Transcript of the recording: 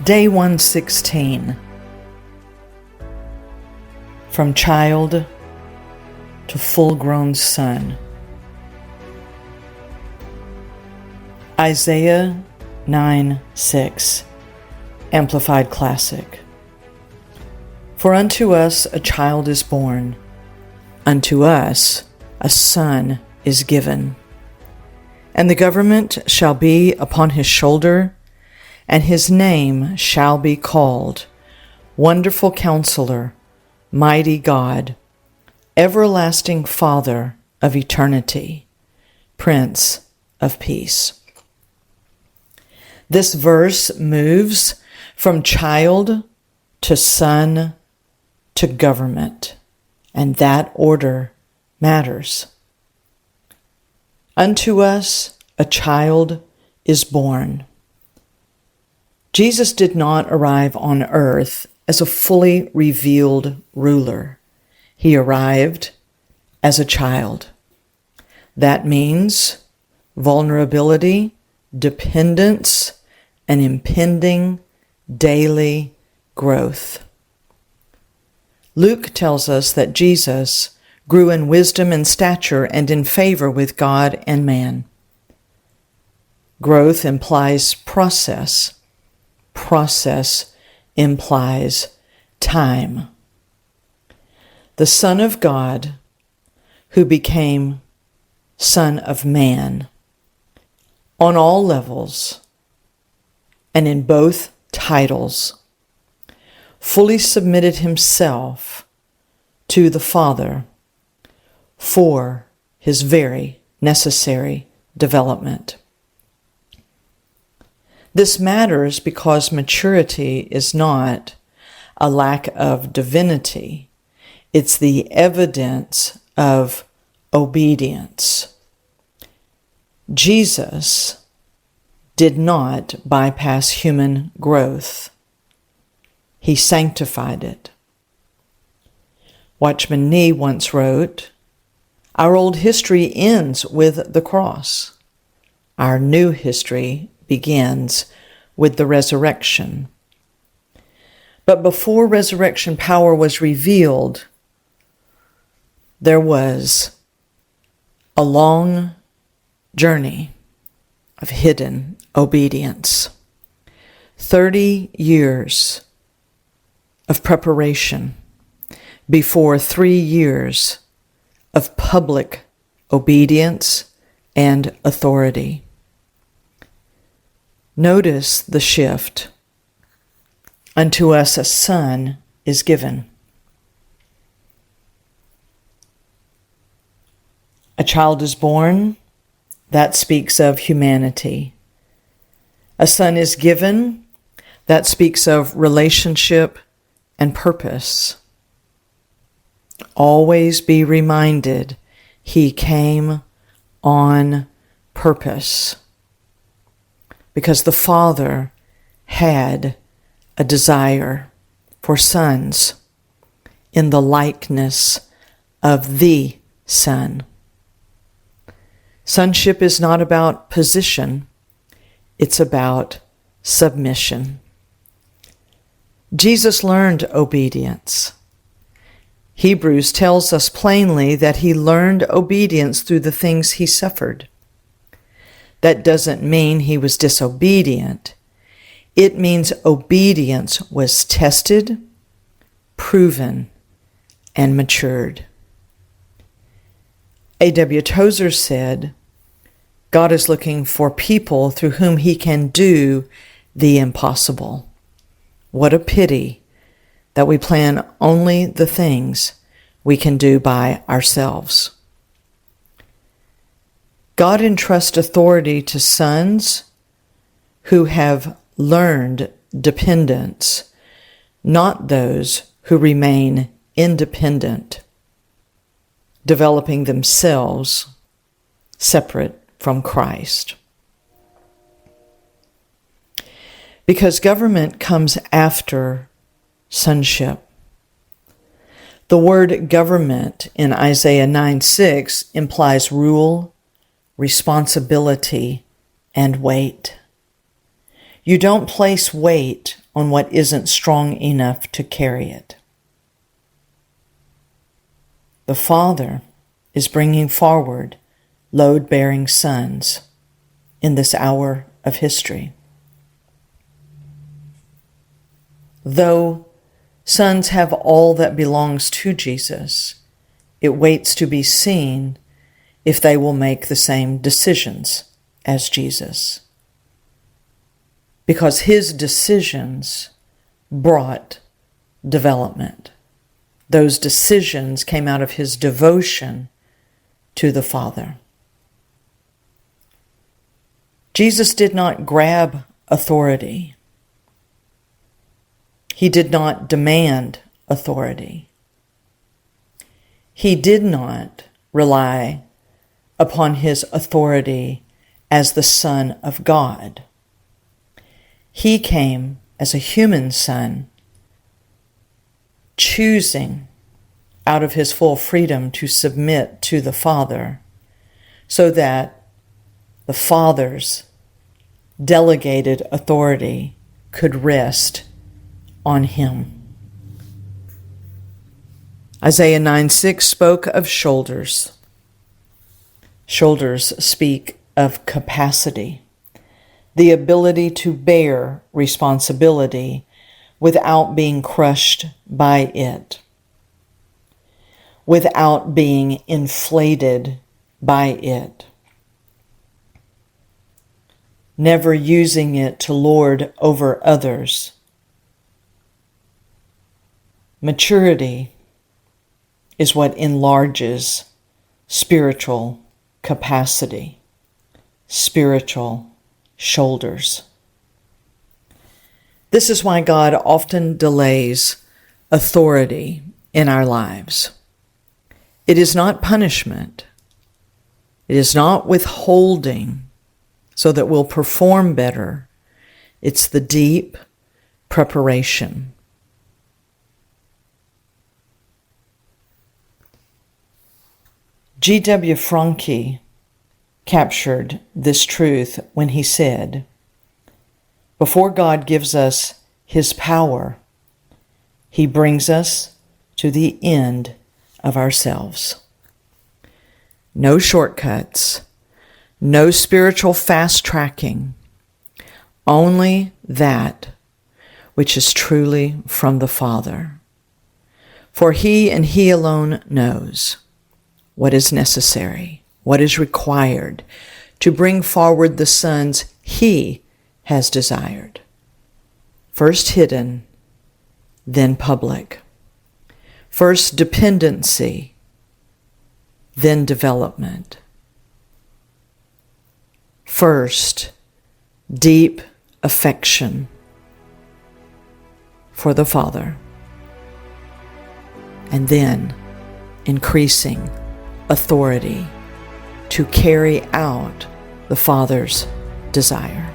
Day 116. From child to full-grown son. Isaiah 9:6, Amplified Classic. For unto us a child is born, unto us a son is given, and the government shall be upon his shoulder, and his name shall be called Wonderful Counselor, Mighty God, Everlasting Father of Eternity, Prince of Peace. This verse moves from child to son to government, and that order matters. Unto us a child is born. Jesus did not arrive on earth as a fully revealed ruler. He arrived as a child. That means vulnerability, dependence, and impending daily growth. Luke tells us that Jesus grew in wisdom and stature and in favor with God and man. Growth implies process. Process implies time. The Son of God, who became Son of Man, on all levels and in both titles, fully submitted himself to the Father for his very necessary development. This matters because maturity is not a lack of divinity. It's the evidence of obedience. Jesus did not bypass human growth. He sanctified it. Watchman Nee once wrote, "Our old history ends with the cross. Our new history begins with the resurrection." But before resurrection power was revealed, there was a long journey of hidden obedience. 30 years of preparation before 3 years of public obedience and authority. Notice the shift. Unto us a son is given. A child is born. That speaks of humanity. A son is given. That speaks of relationship and purpose. Always be reminded, he came on purpose. Because the Father had a desire for sons in the likeness of the Son. Sonship is not about position, it's about submission. Jesus learned obedience. Hebrews tells us plainly that he learned obedience through the things he suffered. That doesn't mean he was disobedient. It means obedience was tested, proven, and matured. A.W. Tozer said, God is looking for people through whom he can do the impossible. What a pity that we plan only the things we can do by ourselves. God entrusts authority to sons who have learned dependence, not those who remain independent, developing themselves separate from Christ. Because government comes after sonship. The word government in Isaiah 9:6 implies rule, responsibility, and weight. You don't place weight on what isn't strong enough to carry it. The Father is bringing forward load-bearing sons in this hour of history. Though sons have all that belongs to Jesus, it waits to be seen if they will make the same decisions as Jesus. Because his decisions brought development. Those decisions came out of his devotion to the Father. Jesus did not grab authority. He did not demand authority. He did not rely upon his authority as the Son of God. He came as a human son, choosing out of his full freedom to submit to the Father, so that the Father's delegated authority could rest on him. Isaiah 9:6 spoke of shoulders. Shoulders speak of capacity, the ability to bear responsibility without being crushed by it, without being inflated by it, never using it to lord over others. Maturity is what enlarges spiritual capacity, spiritual shoulders. This is why God often delays authority in our lives. It is not punishment. It is not withholding so that we'll perform better. It's the deep preparation. G.W. Franke captured this truth when he said, "Before God gives us his power, he brings us to the end of ourselves." No shortcuts, no spiritual fast-tracking, only that which is truly from the Father. For he and he alone knows what is necessary, what is required to bring forward the sons he has desired. First hidden, then public. First dependency, then development. First, deep affection for the Father, and then increasing authority to carry out the Father's desire.